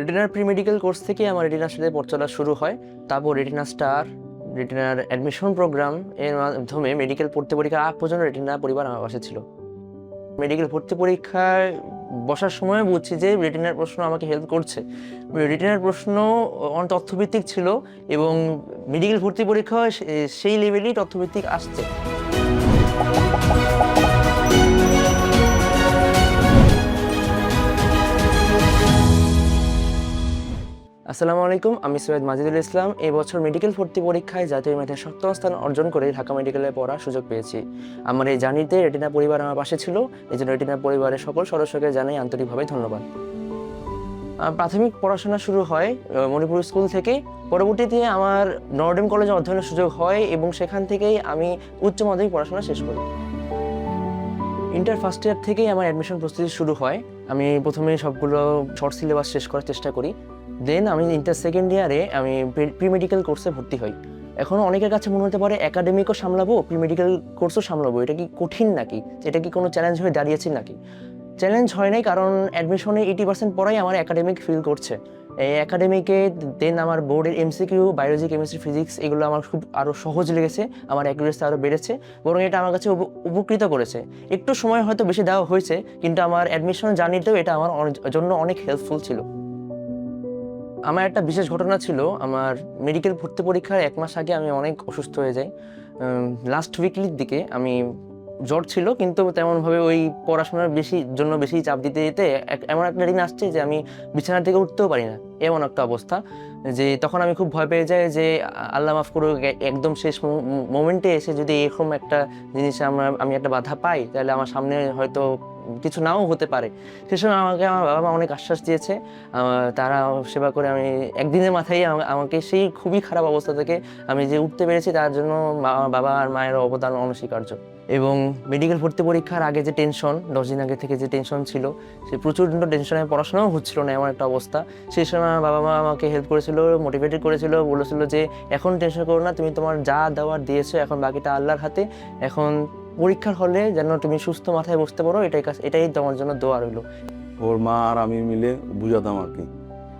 রেটিনার pre medical course থেকে আমার রেটিনার সাথে পথ চলা শুরু হয়। তারপর রেটিনা স্টার, রেটিনার অ্যাডমিশন প্রোগ্রাম এর মাধ্যমে মেডিকেল ভর্তি পরীক্ষার আগ পর্যন্ত রেটিনা পরিবার আমার পাশে ছিল। মেডিকেল ভর্তি পরীক্ষায় বসার সময় বুঝছি যে রেটিনার প্রশ্ন আমাকে হেল্প করছে। রেটিনার প্রশ্ন অনেক তথ্যভিত্তিক ছিল এবং মেডিকেল ভর্তি পরীক্ষা সেই লেভেলেই তথ্যভিত্তিক আসছে। আসসালামু আলাইকুম, আমি সৈয়দ মাজিদুল ইসলাম। এই বছর মেডিকেল ভর্তি পরীক্ষায় জাতীয় মেধায় 7ম স্থান অর্জন করে ঢাকা মেডিকেলে পড়ার সুযোগ পেয়েছি। আমার এই জার্নিতে রেটিনা পরিবার আমার পাশে ছিল, এই জন্য রেটিনা পরিবারের সকল সদস্যকে জানাই আন্তরিকভাবে ধন্যবাদ। প্রাথমিক পড়াশোনা শুরু হয় মণিপুর স্কুল থেকে। পরবর্তীতে আমার নর্ডেম কলেজে অধ্যয়নের সুযোগ হয় এবং সেখান থেকেই আমি উচ্চ মাধ্যমিক পড়াশোনা শেষ করি। ইন্টার ফার্স্ট ইয়ার থেকেই আমার অ্যাডমিশন প্রস্তুতি শুরু হয়। আমি প্রথমে সবগুলো শর্ট সিলেবাস শেষ করার চেষ্টা করি। দেন আমি ইন্টার সেকেন্ড ইয়ারে আমি প্রি মেডিকেল কোর্সে ভর্তি হই। এখন অনেকের কাছে মনে হতে পারে একাডেমিকও সামলাবো, প্রি মেডিকেল কোর্সও সামলাবো, এটা কি কঠিন নাকি, এটা কি কোনো চ্যালেঞ্জ হয়ে দাঁড়িয়েছে নাকি? চ্যালেঞ্জ হয় নাই, কারণ অ্যাডমিশনে 80% পড়াই আমার একাডেমিক ফিল করছে। এই একাডেমিকে দেন আমার বোর্ডের এমসিকিউ, বায়োলজি, কেমিস্ট্রি, ফিজিক্স এগুলো আমার খুব আরও সহজ লেগেছে, আমার অ্যাকুরেসি আরও বেড়েছে, বরং এটা আমার কাছে উপকৃত করেছে। একটু সময় হয়তো বেশি দেওয়া হয়েছে, কিন্তু আমার অ্যাডমিশন জার্নিতেও এটা আমার জন্য অনেক হেল্পফুল ছিল। আমার একটা বিশেষ ঘটনা ছিল, আমার মেডিকেল ভর্তি পরীক্ষার 1 মাস আগে আমি অনেক অসুস্থ হয়ে যাই। লাস্ট উইকলির দিকে আমি জ্বর ছিল, কিন্তু তেমনভাবে ওই পড়াশোনার বেশি চাপ দিতে দিতে এমন একটা দিন আসছে যে আমি বিছানা থেকে উঠতেও পারি না, এমন একটা অবস্থা। যে তখন আমি খুব ভয় পেয়ে যাই যে আল্লাহ মাফ করুক, একদম শেষ মোমেন্টে এসে যদি এরকম একটা জিনিসে আমি একটা বাধা পাই, তাহলে আমার সামনে হয়তো কিছু নাও হতে পারে। সে সময় আমাকে আমার বাবা মা অনেক আশ্বাস দিয়েছে। তারা সেবা করে আমি একদিনের মাথায় আমাকে সেই খুবই খারাপ অবস্থা থেকে আমি যে উঠতে পেরেছি, তার জন্য আমার বাবা আর মায়ের অবদান অনস্বীকার্য। এবং মেডিকেল ভর্তি পরীক্ষার আগে যে টেনশন, 10 দিন আগে থেকে যে টেনশন ছিল, সে প্রচণ্ড টেনশনে পড়াশোনাও হচ্ছিল না, এমন একটা অবস্থা। সেই সময় আমার বাবা মা আমাকে হেল্প করেছিল, মোটিভেটেড করেছিল, বলেছিল যে এখন টেনশন করো না, তুমি তোমার যা দেওয়ার দিয়েছো, এখন বাকিটা আল্লাহর হাতে। এখন পরীক্ষার হলে যেন তুমি সুস্থ মাথায় বসতে পারো, এটাই তোমার জন্য দোয়া রইল। ওর মা আর আমি মিলে বুঝাতাম আর কি,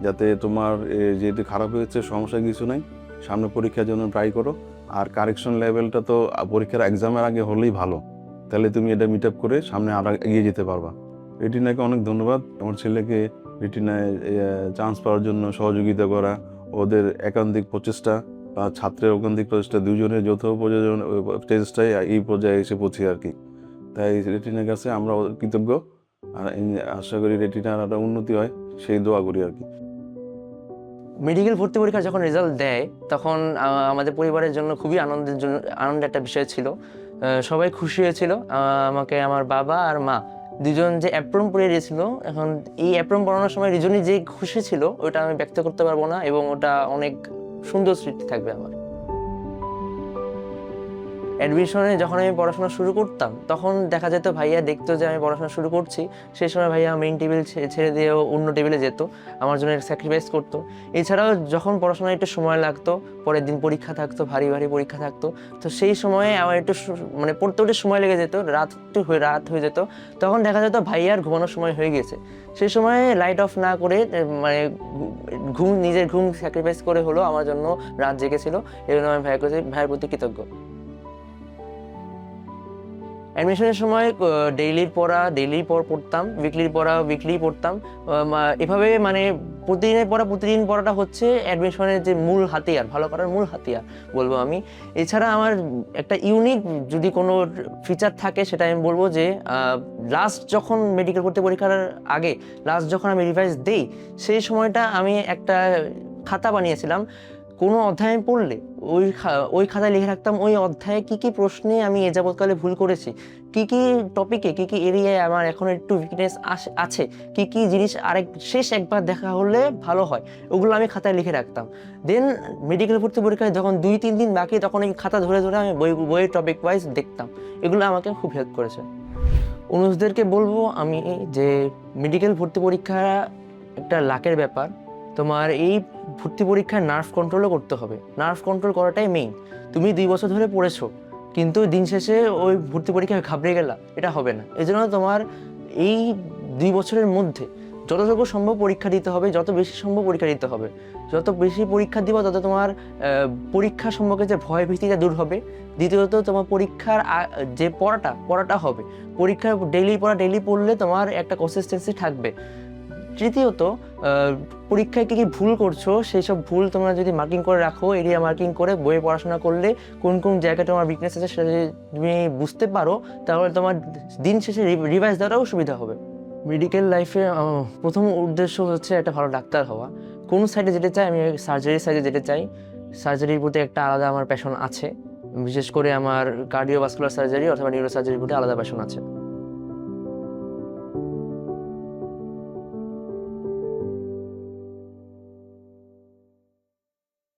যাতে তোমার যেহেতু খারাপ হয়েছে সমস্যা কিছু নাই, সামনে পরীক্ষার জন্য ট্রাই করো। আর কারেকশন লেভেলটা তো পরীক্ষার এক্সামের আগে হলেই ভালো, তাহলে তুমি এটা মিট আপ করে সামনে আরো এগিয়ে যেতে পারবা। রেটিনাকে অনেক ধন্যবাদ, আমার ছেলেকে রেটিনায় চান্স পাওয়ার জন্য সহযোগিতা করা, ওদের একান্তিক প্রচেষ্টা বা ছাত্রের একান্তিক প্রচেষ্টা, দুজনের যৌথ প্রযোজন চেষ্টায় এই পর্যায়ে এসে পৌঁছি আর কি। তাই রেটিনার কাছে আমরা কৃতজ্ঞ, আর আশা করি রেটিনার একটা উন্নতি হয়, সেই দোয়া করি আর কি। মেডিকেল ভর্তি পরীক্ষার যখন রেজাল্ট দেয়, তখন আমাদের পরিবারের জন্য খুবই আনন্দের একটা বিষয় ছিল। সবাই খুশি হয়েছিল। আমাকে আমার বাবা আর মা দুজন যে অ্যাপ্রন পরিয়ে দিয়েছিল, এখন এই অ্যাপ্রন পরানোর সময় রিজনি যে খুশি ছিল ওটা আমি ব্যক্ত করতে পারবো না, এবং ওটা অনেক সুন্দর স্মৃতি থাকবে আমার। অ্যাডমিশনে যখন আমি পড়াশোনা শুরু করতাম, তখন দেখা যেত ভাইয়া দেখতো যে আমি পড়াশোনা শুরু করছি, সেই সময় ভাইয়া মেইন টেবিল ছেড়ে দিয়ে অন্য টেবিলে যেত, আমার জন্য স্যাক্রিফাইস করতো। এছাড়াও যখন পড়াশোনায় একটু সময় লাগতো, পরের দিন পরীক্ষা থাকতো, ভারী পরীক্ষা থাকতো, তো সেই সময়ে আমার একটু মানে পড়তে উঠে সময় লেগে যেত, রাত হয়ে যেত, তখন দেখা যেত ভাইয়ার ঘুমানোর সময় হয়ে গেছে। সেই সময় লাইট অফ না করে, মানে নিজের ঘুম স্যাক্রিফাইস করে হলো আমার জন্য রাত জেগেছিল। এই জন্য আমি ভাইয়ের প্রতি কৃতজ্ঞ। অ্যাডমিশনের সময় ডেইলির পড়তাম, উইকলির পড়া উইকলি পড়তাম। এভাবে মানে প্রতিদিন পড়াটা হচ্ছে অ্যাডমিশনের যে মূল হাতিয়ার, ভালো করার মূল হাতিয়ার বলবো আমি। এছাড়া আমার একটা ইউনিক যদি কোনো ফিচার থাকে, সেটা আমি বলবো যে লাস্ট যখন মেডিকেল ভর্তি পরীক্ষার আগে যখন আমি রিভাইজ দিই, সেই সময়টা আমি একটা খাতা বানিয়েছিলাম। কোনো অধ্যায় পড়লে ওই খাতায় লিখে রাখতাম ওই অধ্যায়ে কী কী প্রশ্নে আমি এ যাবৎকালে ভুল করেছি, কী কী টপিকে, কী কী এরিয়ায় আমার এখন একটু উইকনেস আছে, কী কী জিনিস একবার দেখা হলে ভালো হয়, ওগুলো আমি খাতায় লিখে রাখতাম। দেন মেডিকেল ভর্তি পরীক্ষায় যখন 2-3 দিন বাকি, তখন এই খাতা ধরে আমি বইয়ের টপিক ওয়াইজ দেখতাম। এগুলো আমাকে খুব হেল্প করেছে। অনুজদেরকে বলবো আমি যে মেডিকেল ভর্তি পরীক্ষা একটা লাকের ব্যাপার। তোমার এই ভর্তি পরীক্ষায় নার্ভ কন্ট্রোলও করতে হবে, নার্ভ কন্ট্রোল করাটাই মেইন। তুমি 2 বছর ধরে পড়েছো, কিন্তু দিন শেষে ওই ভর্তি পরীক্ষায় ঘাবড়ে গেলা, এটা হবে না। এই জন্য তোমার এই 2 বছরের মধ্যে যতটুকু সম্ভব পরীক্ষা দিতে হবে, যত বেশি সম্ভব পরীক্ষা দিতে হবে। যত বেশি পরীক্ষা দিবা তত তোমার পরীক্ষা সম্পর্কে যে ভয় ভীতিটা দূর হবে। দ্বিতীয়ত তোমার পরীক্ষার যে পড়াটা হবে, পরীক্ষার ডেইলি পড়লে তোমার একটা কনসিস্টেন্সি থাকবে। তৃতীয়ত পরীক্ষায় কী ভুল করছো সেই সব ভুল তোমরা যদি মার্কিং করে রাখো, এরিয়া মার্কিং করে বইয়ে পড়াশোনা করলে কোন কোন জায়গায় তোমার উইকনেস আছে সেটা যদি তুমি বুঝতে পারো, তাহলে তোমার দিন শেষে রিভাইজ দেওয়াটাও সুবিধা হবে। মেডিকেল লাইফে প্রথম উদ্দেশ্য হচ্ছে একটা ভালো ডাক্তার হওয়া। কোন সাইডে যেতে চাই, আমি সার্জারি সাইডে যেতে চাই। সার্জারির প্রতি একটা আলাদা আমার প্যাশন আছে, বিশেষ করে আমার কার্ডিওভাস্কুলার সার্জারি অথবা নিউরো সার্জারির প্রতি আলাদা প্যাশন আছে।